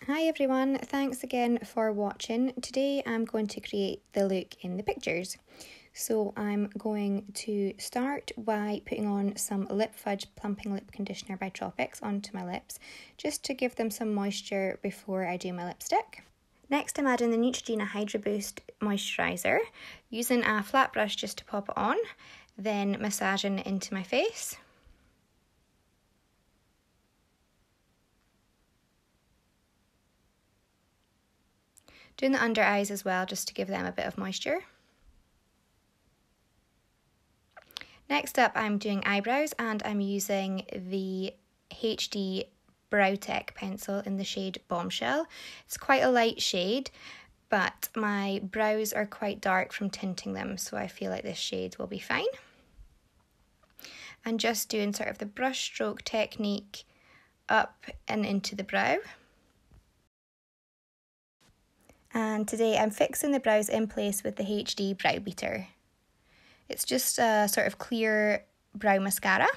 Hi everyone, thanks again for watching. Today I'm going to create the look in the pictures. So I'm going to start by putting on some Lip Fudge Plumping Lip Conditioner by Tropics onto my lips, just to give them some moisture before I do my lipstick. Next I'm adding the Neutrogena Hydra Boost Moisturiser, using a flat brush just to pop it on, then massaging it into my face. Doing the under eyes as well, just to give them a bit of moisture. Next up, I'm doing eyebrows, and I'm using the HD Brow Tech pencil in the shade Bombshell. It's quite a light shade, but my brows are quite dark from tinting them, so I feel like this shade will be fine. And just doing sort of the brush stroke technique up and into the brow. And today I'm fixing the brows in place with the HD Brow Beater. It's just a sort of clear brow mascara.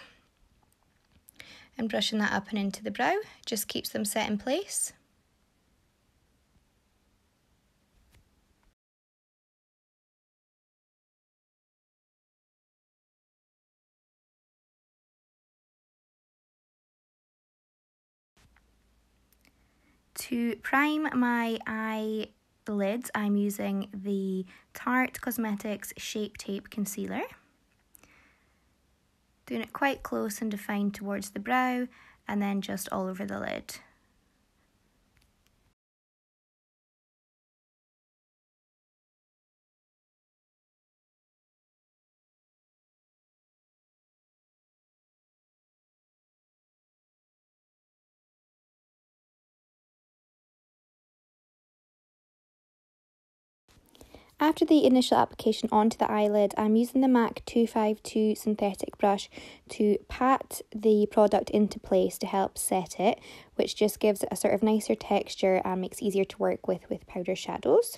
And brushing that up and into the brow just keeps them set in place. To prime my eyelids, I'm using the Tarte Cosmetics Shape Tape Concealer. Doing it quite close and defined towards the brow, and then just all over the lid. After the initial application onto the eyelid, I'm using the MAC 252 synthetic brush to pat the product into place to help set it, which just gives it a sort of nicer texture and makes it easier to work with powder shadows.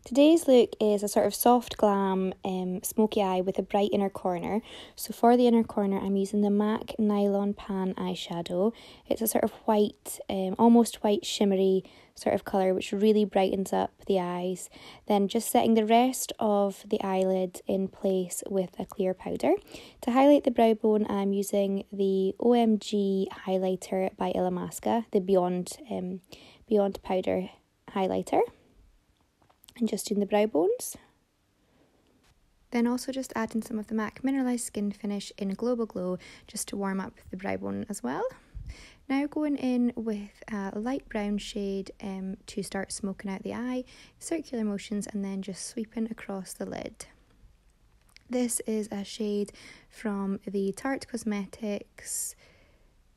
Today's look is a sort of soft glam smoky eye with a bright inner corner. So for the inner corner, I'm using the MAC Nylon Pan eyeshadow. It's a sort of white, almost white shimmery sort of colour, which really brightens up the eyes. Then just setting the rest of the eyelid in place with a clear powder. To highlight the brow bone, I'm using the OMG highlighter by Illamasqua, the Beyond Powder highlighter. And just doing the brow bones. Then also just adding some of the MAC Mineralized Skin Finish in Global Glow just to warm up the brow bone as well. Now going in with a light brown shade to start smoking out the eye, circular motions, and then just sweeping across the lid. This is a shade from the Tarte Cosmetics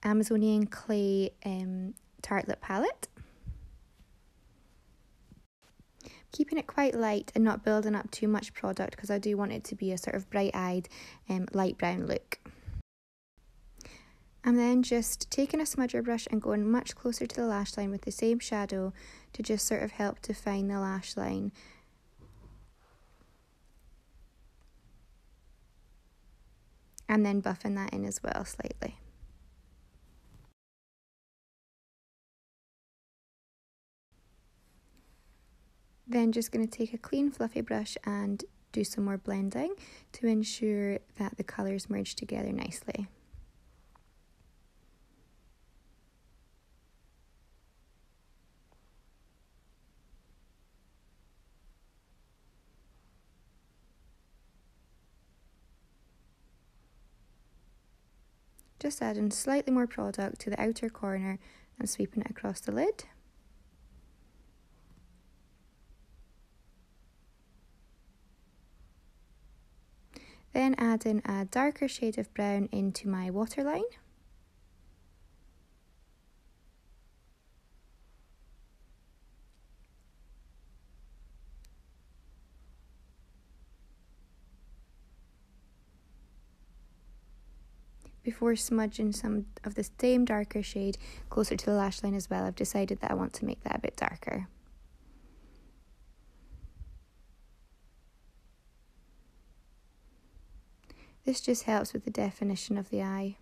Amazonian Clay Tarte Lip Palette. Keeping it quite light and not building up too much product because I do want it to be a sort of bright-eyed light brown look. I'm then just taking a smudger brush and going much closer to the lash line with the same shadow to just sort of help define the lash line. And then buffing that in as well slightly. Then just going to take a clean fluffy brush and do some more blending to ensure that the colours merge together nicely. Just adding slightly more product to the outer corner and sweeping it across the lid. Then adding a darker shade of brown into my waterline. Before smudging some of the same darker shade closer to the lash line as well, I've decided that I want to make that a bit darker. This just helps with the definition of the eye.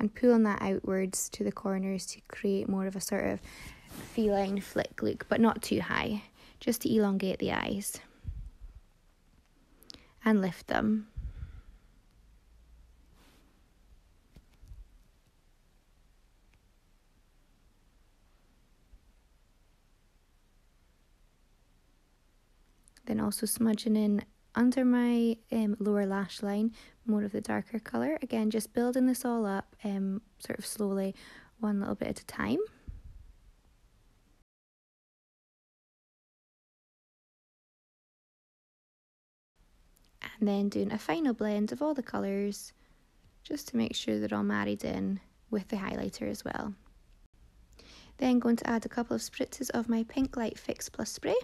and pulling that outwards to the corners to create more of a sort of feline flick look, but not too high, just to elongate the eyes and lift them. Then also smudging in under my lower lash line, more of the darker colour. Again, just building this all up sort of slowly, one little bit at a time. And then doing a final blend of all the colours, just to make sure they're all married in with the highlighter as well. Then going to add a couple of spritzes of my Pink Light Fix Plus spray.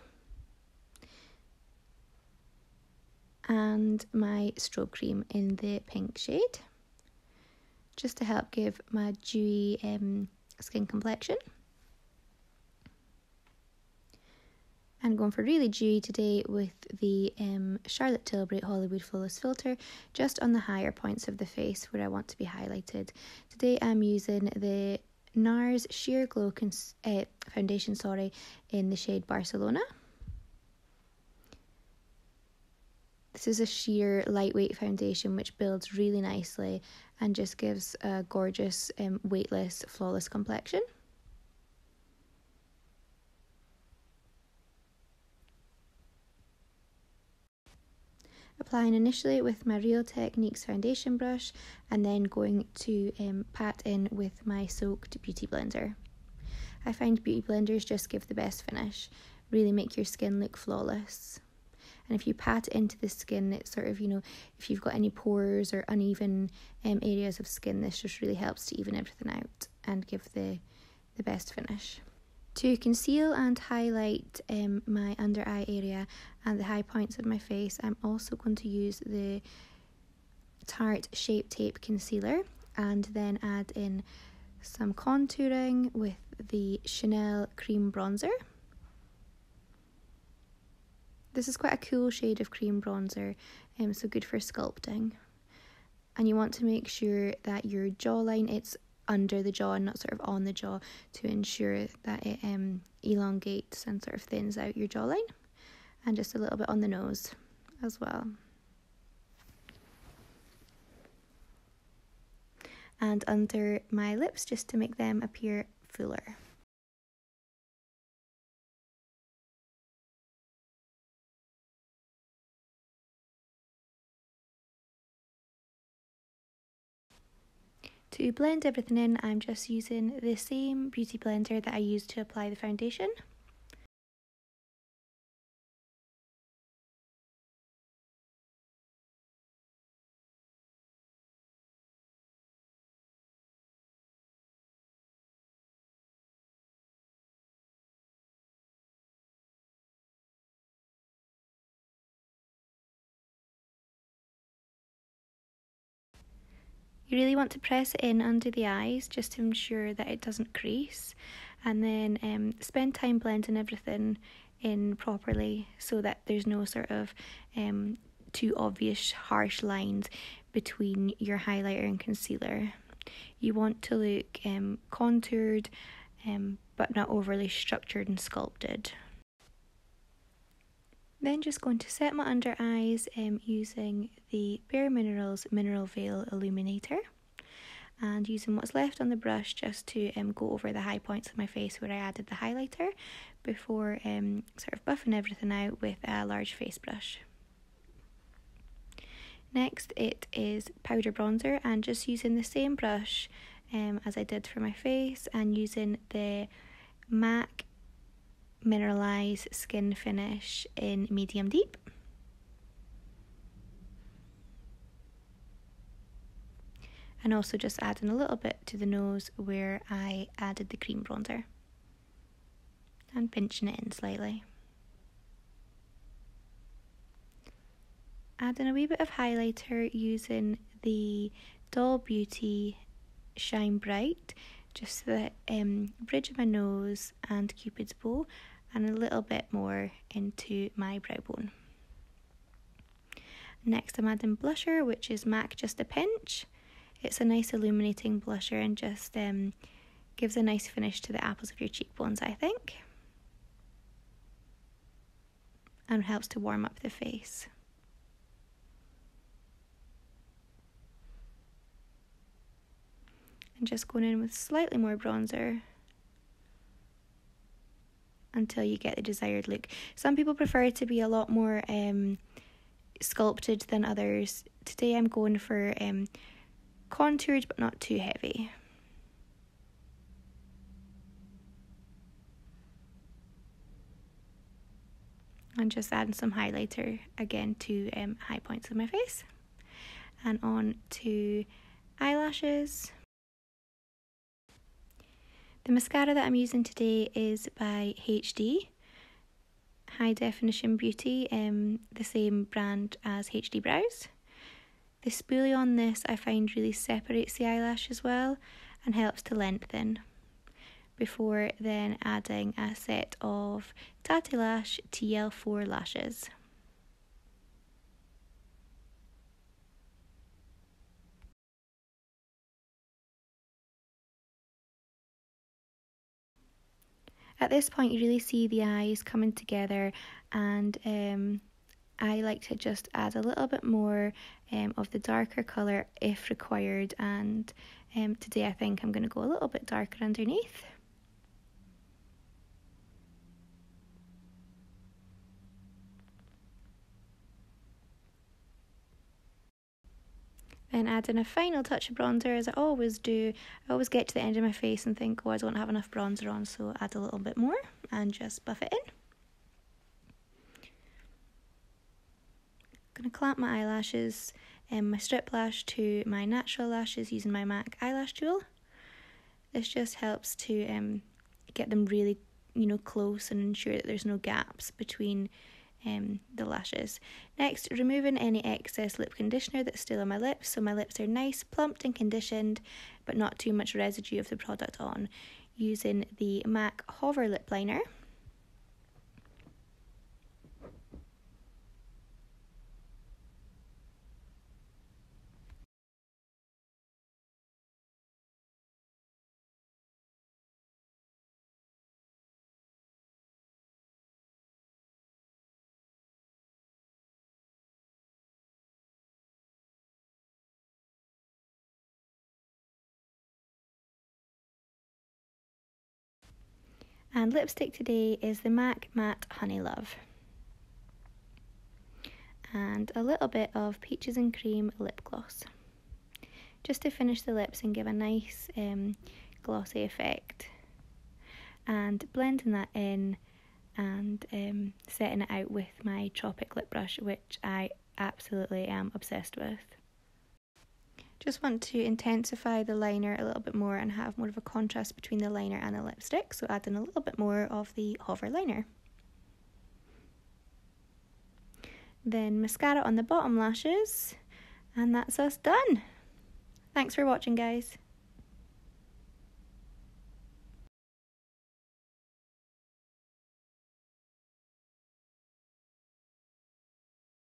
And my strobe cream in the pink shade, just to help give my dewy skin complexion. I'm going for really dewy today with the Charlotte Tilbury Hollywood Flawless Filter, just on the higher points of the face where I want to be highlighted. Today I'm using the NARS Sheer Glow foundation in the shade Barcelona. This is a sheer lightweight foundation which builds really nicely and just gives a gorgeous, weightless, flawless complexion. Applying initially with my Real Techniques foundation brush and then going to pat in with my soaked beauty blender. I find beauty blenders just give the best finish, really make your skin look flawless. And if you pat it into the skin, it's sort of, if you've got any pores or uneven areas of skin, this just really helps to even everything out and give the best finish. To conceal and highlight my under eye area and the high points of my face, I'm also going to use the Tarte Shape Tape Concealer and then add in some contouring with the Chanel Cream Bronzer. This is quite a cool shade of cream bronzer, so good for sculpting. And you want to make sure that your jawline, it's under the jaw and not sort of on the jaw, to ensure that it elongates and sort of thins out your jawline. And just a little bit on the nose as well. And under my lips, just to make them appear fuller. To blend everything in, I'm just using the same beauty blender that I used to apply the foundation. You really want to press it in under the eyes just to ensure that it doesn't crease, and then spend time blending everything in properly so that there's no sort of too obvious harsh lines between your highlighter and concealer. You want to look contoured but not overly structured and sculpted. Then just going to set my under eyes using the Bare Minerals Mineral Veil Illuminator, and using what's left on the brush just to go over the high points of my face where I added the highlighter before sort of buffing everything out with a large face brush. Next it is powder bronzer, and just using the same brush as I did for my face, and using the MAC Mineralize Skin Finish in Medium Deep. And also just adding a little bit to the nose where I added the cream bronzer. And pinching it in slightly. Adding a wee bit of highlighter using the Doll Beauty Shine Bright, just the bridge of my nose and Cupid's bow, and a little bit more into my brow bone. Next I'm adding blusher, which is MAC Just a Pinch. It's a nice illuminating blusher and just gives a nice finish to the apples of your cheekbones, I think. And helps to warm up the face. And just going in with slightly more bronzer until you get the desired look. Some people prefer it to be a lot more sculpted than others. Today I'm going for contoured but not too heavy. And just adding some highlighter again to high points of my face. And on to eyelashes. The mascara that I'm using today is by HD, High Definition Beauty, the same brand as HD Brows. The spoolie on this I find really separates the eyelash as well and helps to lengthen, before then adding a set of Tatti Lash TL4 lashes. At this point you really see the eyes coming together, and I like to just add a little bit more of the darker colour if required, and today I think I'm going to go a little bit darker underneath. Then add in a final touch of bronzer, as I always do. I always get to the end of my face and think, oh, I don't have enough bronzer on, so add a little bit more and just buff it in. I'm going to clamp my eyelashes and my strip lash to my natural lashes using my MAC eyelash tool. This just helps to get them really, close and ensure that there's no gaps between the lashes. Next, removing any excess lip conditioner that's still on my lips, so my lips are nice, plumped and conditioned, but not too much residue of the product on, using the MAC Hover Lip Liner. And lipstick today is the MAC Matte Honey Love. And a little bit of Peaches and Cream lip gloss, just to finish the lips and give a nice glossy effect. And blending that in and setting it out with my Tropic lip brush, which I absolutely am obsessed with. Just want to intensify the liner a little bit more and have more of a contrast between the liner and the lipstick, so add in a little bit more of the Hover liner. Then mascara on the bottom lashes, and that's us done. Thanks for watching, guys.